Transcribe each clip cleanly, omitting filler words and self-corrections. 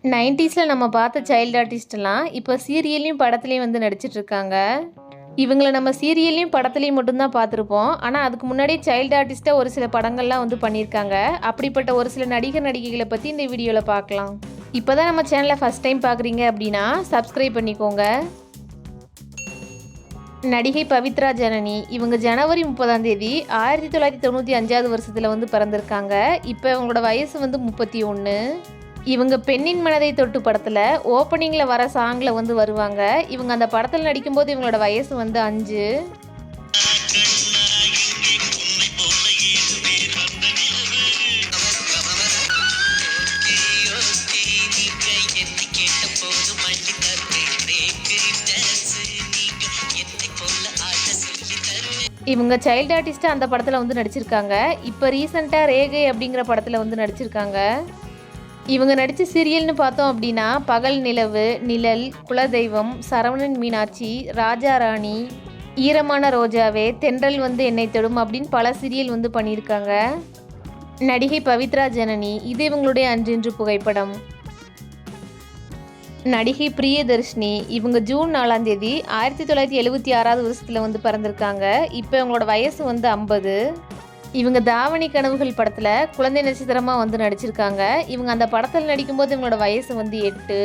90ஸ்ல நம்ம பார்த்த சைல்டு ஆர்டிஸ்ட்லாம் இப்போ சீரியல்லையும் படத்துலையும் வந்து நடிச்சிட்டு இருக்காங்க. இவங்கள நம்ம சீரியல்லையும் படத்துலையும் மட்டும்தான் பார்த்துருப்போம். ஆனால் அதுக்கு முன்னாடி சைல்டு ஆர்டிஸ்ட்டாக ஒரு சில படங்கள்லாம் வந்து பண்ணியிருக்காங்க. அப்படிப்பட்ட ஒரு சில நடிகர் நடிகைகளை பற்றி இந்த வீடியோவில் பார்க்கலாம். இப்போ தான் நம்ம சேனலை ஃபஸ்ட் டைம் பார்க்குறீங்க அப்படின்னா சப்ஸ்கிரைப் பண்ணிக்கோங்க. நடிகை பவித்ரா ஜனனி இவங்க ஜனவரி 30 1995 வருஷத்தில் வந்து பிறந்திருக்காங்க. இப்போ இவங்களோட வயசு வந்து 31. இவங்க பெண்ணின் மனதை தொட்டு படத்தில் ஓப்பனிங்கில் வர சாங்கில் வந்து வருவாங்க. இவங்க அந்த படத்தில் நடிக்கும்போது இவங்களோட வயசு வந்து 5. இவங்க சைல்டு ஆர்டிஸ்ட்டாக அந்த படத்தில் வந்து நடிச்சிருக்காங்க. இப்போ ரீசெண்டாக ரேகை அப்படிங்கிற படத்தில் வந்து நடிச்சிருக்காங்க. இவங்க நடித்த சீரியல்னு பார்த்தோம் அப்படின்னா பகல் நிலவு, நிழல், குலதெய்வம், சரவணன் மீனாட்சி, ராஜா ராணி, ஈரமான ரோஜாவே, தென்றல் வந்து என்னை தொடும் அப்படின்னு பல சீரியல் வந்து பண்ணியிருக்காங்க. நடிகை பவித்ரா ஜனனி இது இவங்களுடைய அன்றின்று புகைப்படம். நடிகை பிரியதர்ஷினி இவங்க ஜூன் 4 1976 வருஷத்தில் வந்து பிறந்திருக்காங்க. இப்போ இவங்களோட வயசு வந்து 50. இவங்க தாவணி கனவுகள் படத்தில் குழந்தை நட்சத்திரமாக வந்து நடிச்சிருக்காங்க. இவங்க அந்த படத்தில் நடிக்கும்போது இவங்களோட வயசு வந்து 8.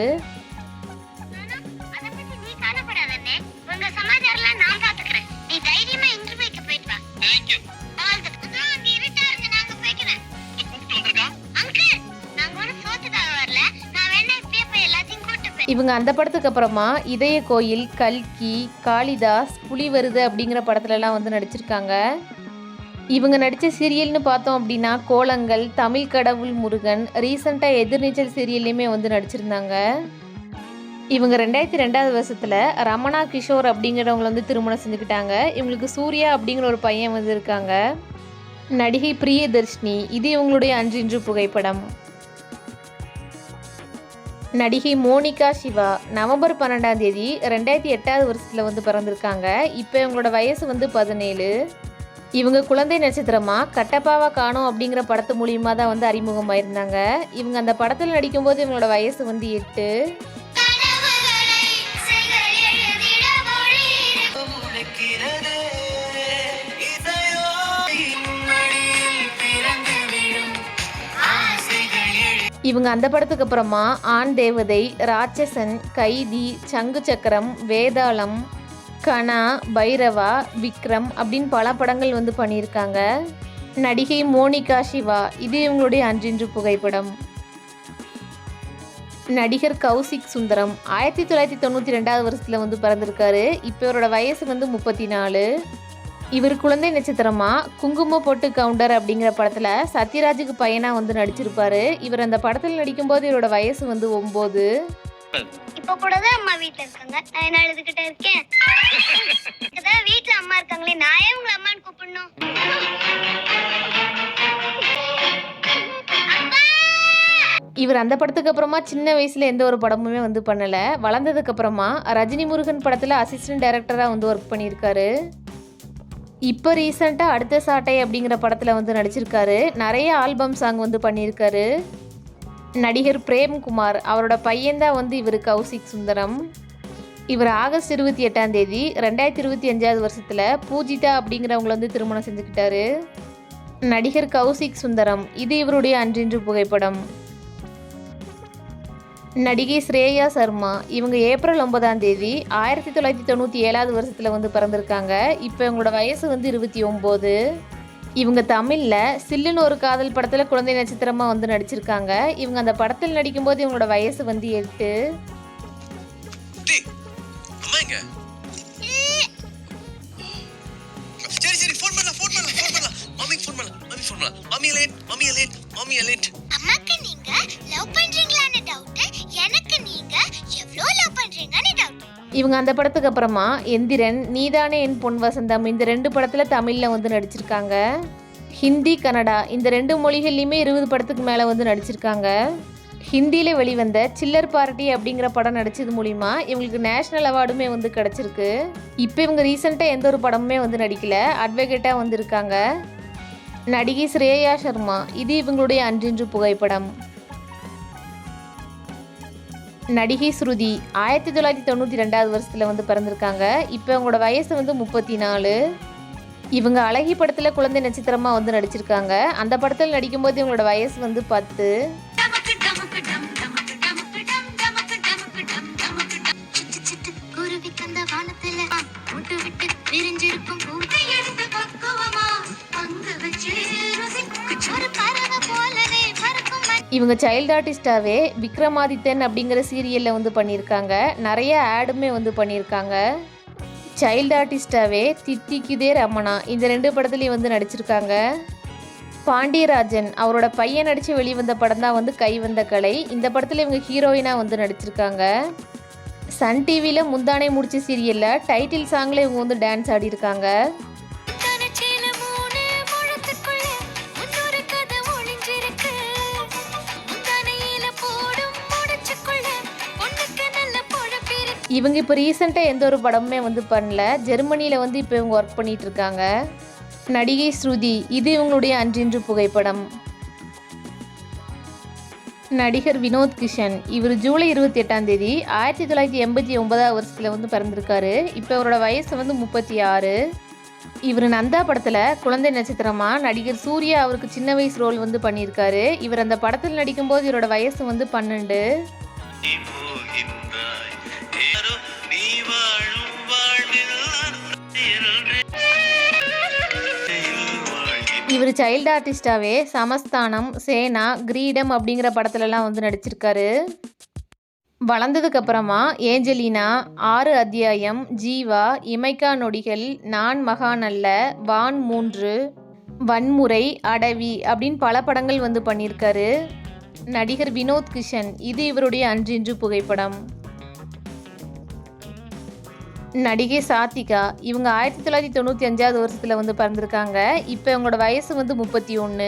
இவங்க அந்த படத்துக்கு அப்புறமா இதய கோயில், கல்கி, காளிதாஸ், புலி வருது அப்படிங்கிற படத்துலலாம் வந்து நடிச்சிருக்காங்க. இவங்க நடித்த சீரியல்னு பார்த்தோம் அப்படின்னா கோலங்கள், தமிழ் கடவுள் முருகன், ரீசெண்டாக எதிர்நீச்சல் சீரியல்லையுமே வந்து நடிச்சிருந்தாங்க. இவங்க 2002 வருஷத்தில் ரமணா கிஷோர் அப்படிங்கிறவங்களை வந்து திருமணம் செஞ்சுக்கிட்டாங்க. இவங்களுக்கு சூர்யா அப்படிங்கிற ஒரு பையன் வந்து இருக்காங்க. நடிகை பிரியதர்ஷினி இது இவங்களுடைய அன்றின்று புகைப்படம். நடிகை மோனிகா சிவா நவம்பர் 12 2008 வருஷத்தில் வந்து பிறந்திருக்காங்க. இப்போ இவங்களோட வயசு வந்து 17. இவங்க குழந்தை நட்சத்திரமாக கட்டப்பாவா காணோம் அப்படிங்கிற படத்து மூலியமாக தான் வந்து அறிமுகமாயிருந்தாங்க. இவங்க அந்த படத்தில் நடிக்கும்போது இவங்களோட வயசு வந்து 8. இவங்க அந்த படத்துக்கு அப்புறமா ஆண் தேவதை, ராட்சசன், கைதி, சங்கு சக்கரம், வேதாளம், கனா, பைரவா, விக்ரம் அப்படின்னு பல படங்கள் வந்து பண்ணியிருக்காங்க. நடிகை மோனிகா சிவா இது இவங்களுடைய அன்றின்று புகைப்படம். நடிகர் கௌசிக் சுந்தரம் 1992 வருஷத்தில் வந்து பிறந்திருக்காரு. இப்போ இவரோட வயசு வந்து 34. இவர் குழந்தை நட்சத்திரமாக குங்கும பொட்டு கவுண்டர் அப்படிங்கிற படத்தில் சத்யராஜுக்கு பையனாக வந்து நடிச்சிருப்பாரு. இவர் அந்த படத்தில் நடிக்கும்போது இவரோட வயசு வந்து 9. இப்போ கூட தான் அம்மா வீட்ல இருக்காங்க. நான் என்ன எழுதிக்கிட்டே இருக்கேன். அதான் வீட்ல அம்மா இருக்காங்களே, நான் ஏன் உங்களை அம்மான்னு கூப்பிடணும்? இவர் அந்த படத்துக்கு அப்புறமா சின்ன வயசுல எந்த ஒரு படமுமே வந்து பண்ணல. வளர்ந்ததுக்கு அப்புறமா ரஜினி முருகன் படத்துல அசிஸ்டன்ட் டைரக்டரா வந்து ஒர்க் பண்ணியிருக்காரு. இப்போ ரீசெண்டாக அடுத்த சாட்டை அப்படிங்கிற படத்தில் வந்து நடிச்சிருக்காரு. நிறைய ஆல்பம் சாங் வந்து பண்ணியிருக்காரு. நடிகர் பிரேம்குமார் அவரோட பையன்தான் வந்து இவர் கௌசிக் சுந்தரம். இவர் ஆகஸ்ட் 28 2025 வருஷத்தில் பூஜிதா அப்படிங்கிறவங்களை வந்து திருமணம் செஞ்சுக்கிட்டாரு. நடிகர் கௌசிக் சுந்தரம் இது இவருடைய அன்றின்று புகைப்படம். நடிகை ஸ்ரேயா சர்மா இவங்க ஏப்ரல் 9 1997 வருஷத்தில் வந்து பிறந்திருக்காங்க. இப்போ இவங்களோட வயசு வந்து 29. இவங்க தமிழில் சில்லுன்னு ஒரு காதல் படத்தில் குழந்தை நட்சத்திரமாக வந்து நடிச்சிருக்காங்க. இவங்க அந்த படத்தில் நடிக்கும்போது இவங்களோட வயசு வந்து 8. இவங்க அந்த படத்துக்கு அப்புறமா எந்திரன், நீதானே என் பொன் வசந்தம் இந்த 2 படத்தில் தமிழில் வந்து நடிச்சிருக்காங்க. ஹிந்தி, கன்னடா இந்த 2 மொழிகள்லையுமே 20 படத்துக்கு மேலே வந்து நடிச்சிருக்காங்க. ஹிந்தியில் வெளிவந்த சில்லர் பார்ட்டி அப்படிங்கிற படம் நடித்தது மூலிமா இவங்களுக்கு நேஷ்னல் அவார்டுமே வந்து கிடச்சிருக்கு. இப்போ இவங்க ரீசெண்டாக எந்த ஒரு படமுமே வந்து நடிக்கல, அட்வொகேட்டாக வந்திருக்காங்க. நடிகை ஸ்ரேயா சர்மா இது இவங்களுடைய அன்றின்று புகைப்படம். நடிகை ஸ்ருதி 1992 வருஷத்தில் வந்து பிறந்திருக்காங்க. இப்போ இவங்களோட வயசு வந்து 34. இவங்க அழகி படத்தில் குழந்தை நட்சத்திரமாக வந்து நடிச்சிருக்காங்க. அந்த படத்தில் நடிக்கும்போது இவங்களோட வயசு வந்து 10. இவங்க சைல்டு ஆர்டிஸ்டாகவே விக்ரமாதித்தன் அப்படிங்கிற சீரியலில் வந்து பண்ணியிருக்காங்க. நிறைய ஆடுமே வந்து பண்ணியிருக்காங்க. சைல்டு ஆர்டிஸ்டாகவே தித்திக்குதே ரமணா இந்த 2 படத்துலையும் வந்து நடிச்சிருக்காங்க. பாண்டியராஜன் அவரோட பையன் நடித்து வெளிவந்த படம் தான் வந்து கை வந்த கலை. இந்த படத்தில் இவங்க ஹீரோயினாக வந்து நடிச்சிருக்காங்க. சன் டிவியில் முந்தானை முடிச்ச சீரியலில் டைட்டில் சாங்கில் இவங்க வந்து டான்ஸ் ஆடியிருக்காங்க. இவங்க இப்போ ரீசெண்டாக எந்த ஒரு படமுமே வந்து பண்ணல. ஜெர்மனியில் வந்து இப்போ இவங்க ஒர்க் பண்ணிட்டு இருக்காங்க. நடிகை ஸ்ருதி இது இவங்களுடைய அன்றின்று புகைப்படம். நடிகர் வினோத் கிஷன் இவர் ஜூலை 28 1989 வருஷத்தில் வந்து பிறந்திருக்காரு. இப்போ இவரோட வயசு வந்து 36. இவர் நந்தா படத்தில் குழந்தை நட்சத்திரமாக நடிகர் சூர்யா அவருக்கு சின்ன வயசு ரோல் வந்து பண்ணியிருக்காரு. இவர் அந்த படத்தில் நடிக்கும்போது இவரோட வயசு வந்து 12. இவர் சைல்டு ஆர்டிஸ்டாகவே சமஸ்தானம், சேனா, கிரீடம் அப்படிங்கிற படத்துலலாம் வந்து நடிச்சிருக்காரு. வளர்ந்ததுக்கப்புறமா ஏஞ்சலினா, 6 அத்தியாயம், ஜீவா, இமைக்கா நொடிகள், நான் மகான் அல்ல, வான் 3, வன்முறை, அடவி அப்படின்னு பல படங்கள் வந்து பண்ணியிருக்காரு. நடிகர் வினோத் கிஷன் இது இவருடைய அன்றின்று புகைப்படம். நடிகை சாத்திகா இவங்க 1995 வருஷத்தில் வந்து பிறந்திருக்காங்க. இப்போ இவங்களோட வயசு வந்து 31.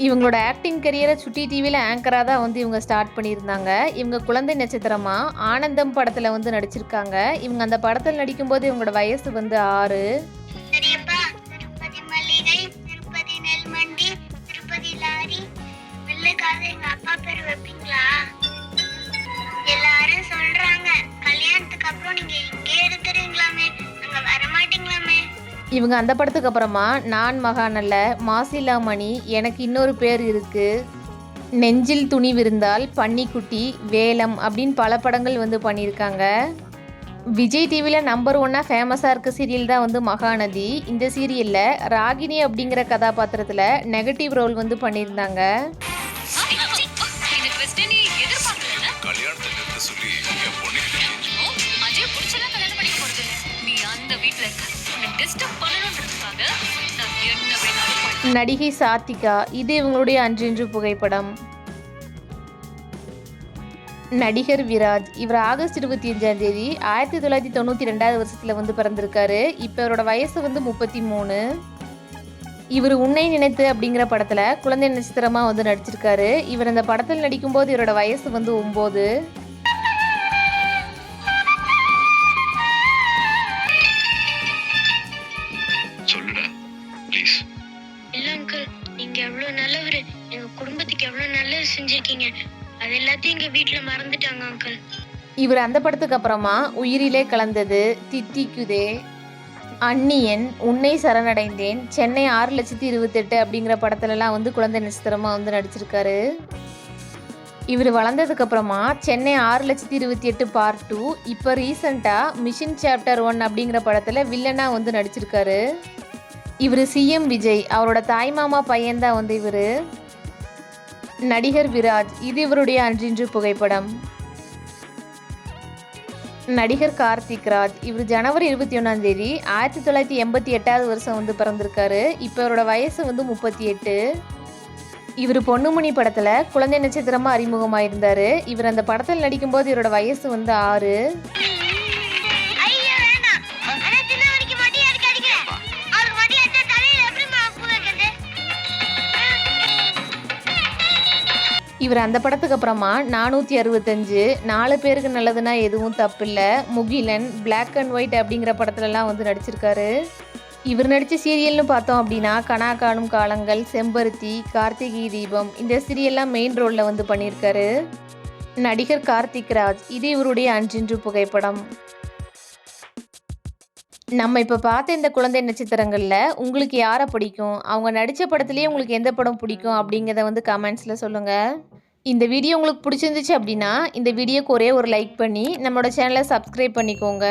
இவங்களோட ஆக்டிங் கரியரை சுட்டி டிவியில் ஆங்கராக தான் வந்து இவங்க ஸ்டார்ட் பண்ணியிருந்தாங்க. இவங்க குழந்தை நட்சத்திரமாக ஆனந்தம் படத்தில் வந்து நடிச்சிருக்காங்க. இவங்க அந்த படத்தில் நடிக்கும்போது இவங்களோட வயசு வந்து 6. இவங்க அந்த படத்துக்கு அப்புறமா நான் மகான் அல்ல, மாசிலா மணி, எனக்கு இன்னொரு பேர் இருக்கு, நெஞ்சில் துணிவிருந்தால், பன்னிக்குட்டி, வேலம் அப்படின்னு பல படங்கள் வந்து பண்ணியிருக்காங்க. விஜய் டிவியில் நம்பர் 1 ஃபேமஸாக இருக்க சீரியல் தான் வந்து மகாநதி. இந்த சீரியலில் ராகினி அப்படிங்கிற கதாபாத்திரத்தில் நெகட்டிவ் ரோல் வந்து பண்ணியிருந்தாங்க. நடிகை சாத்திகா இது இவங்களுடைய அன்றின்று புகைப்படம். நடிகர் விராஜ் இவர் ஆகஸ்ட் 25 1992 வருஷத்தில் வந்து பிறந்திருக்காரு. இப்போ இவரோட வயசு வந்து 33. இவர் உன்னை நினைத்து அப்படிங்கிற படத்தில் குழந்தை நட்சத்திரமாக வந்து நடிச்சிருக்காரு. இவர் அந்த படத்தில் நடிக்கும்போது இவரோட வயசு வந்து 9. இவர் அந்த படத்துக்கு அப்புறமா உயிரிலே கலந்தது, தித்திக்குதே, அந்நியன், உன்னை சரணடைந்தேன், சென்னை 6,28,000 அப்படிங்கிற படத்துலலாம் வந்து குழந்தை நட்சத்திரமாக வந்து நடிச்சிருக்காரு. இவர் வளர்ந்ததுக்கப்புறமா சென்னை 6,28,000 பார்ட் 2, இப்போ ரீசண்டாக மிஷன் சாப்டர் 1 அப்படிங்கிற படத்தில் வில்லனாக வந்து நடிச்சிருக்காரு. இவர் சிஎம் விஜய் அவரோட தாய்மாமா பையன்தான் வந்து இவர். நடிகர் விராஜ் இது இவருடைய அன்றின்று புகைப்படம். நடிகர் கார்த்திக் ராஜ் இவர் ஜனவரி 21 1988 வருஷம் வந்து பிறந்திருக்காரு. இப்போ இவரோட வயசு வந்து 38. இவர் பொன்னுமணி படத்தில் குழந்தை நட்சத்திரமாக அறிமுகமாயிருந்தார். இவர் அந்த படத்தில் நடிக்கும்போது இவரோட வயசு வந்து 6. இவர் அந்த படத்துக்கு அப்புறமா 465, 4 பேருக்கு நல்லதுன்னா எதுவும் தப்பில்லை, முகிலன், பிளாக் அண்ட் ஒயிட் அப்படிங்கிற படத்துலலாம் வந்து நடிச்சிருக்காரு. இவர் நடித்த சீரியல்னு பார்த்தோம் அப்படின்னா கனா காணும் காலங்கள், செம்பருத்தி, கார்த்திகை தீபம் இந்த சீரியல்லாம் மெயின் ரோலில் வந்து பண்ணியிருக்காரு. நடிகர் கார்த்திக் ராஜ், இது இவருடைய அன்றின்று புகைப்படம். நம்ம இப்போ பார்த்த இந்த குழந்தை நட்சத்திரங்களில் உங்களுக்கு யாரை பிடிக்கும், அவங்க நடித்த படத்துலேயே உங்களுக்கு எந்த படம் பிடிக்கும் அப்படிங்கிறத வந்து கமெண்ட்ஸில் சொல்லுங்கள். இந்த வீடியோ உங்களுக்கு பிடிச்சிருந்துச்சு அப்படின்னா இந்த வீடியோக்கு ஒரே ஒரு லைக் பண்ணி நம்மளோட சேனலை சப்ஸ்கிரைப் பண்ணிக்கோங்க.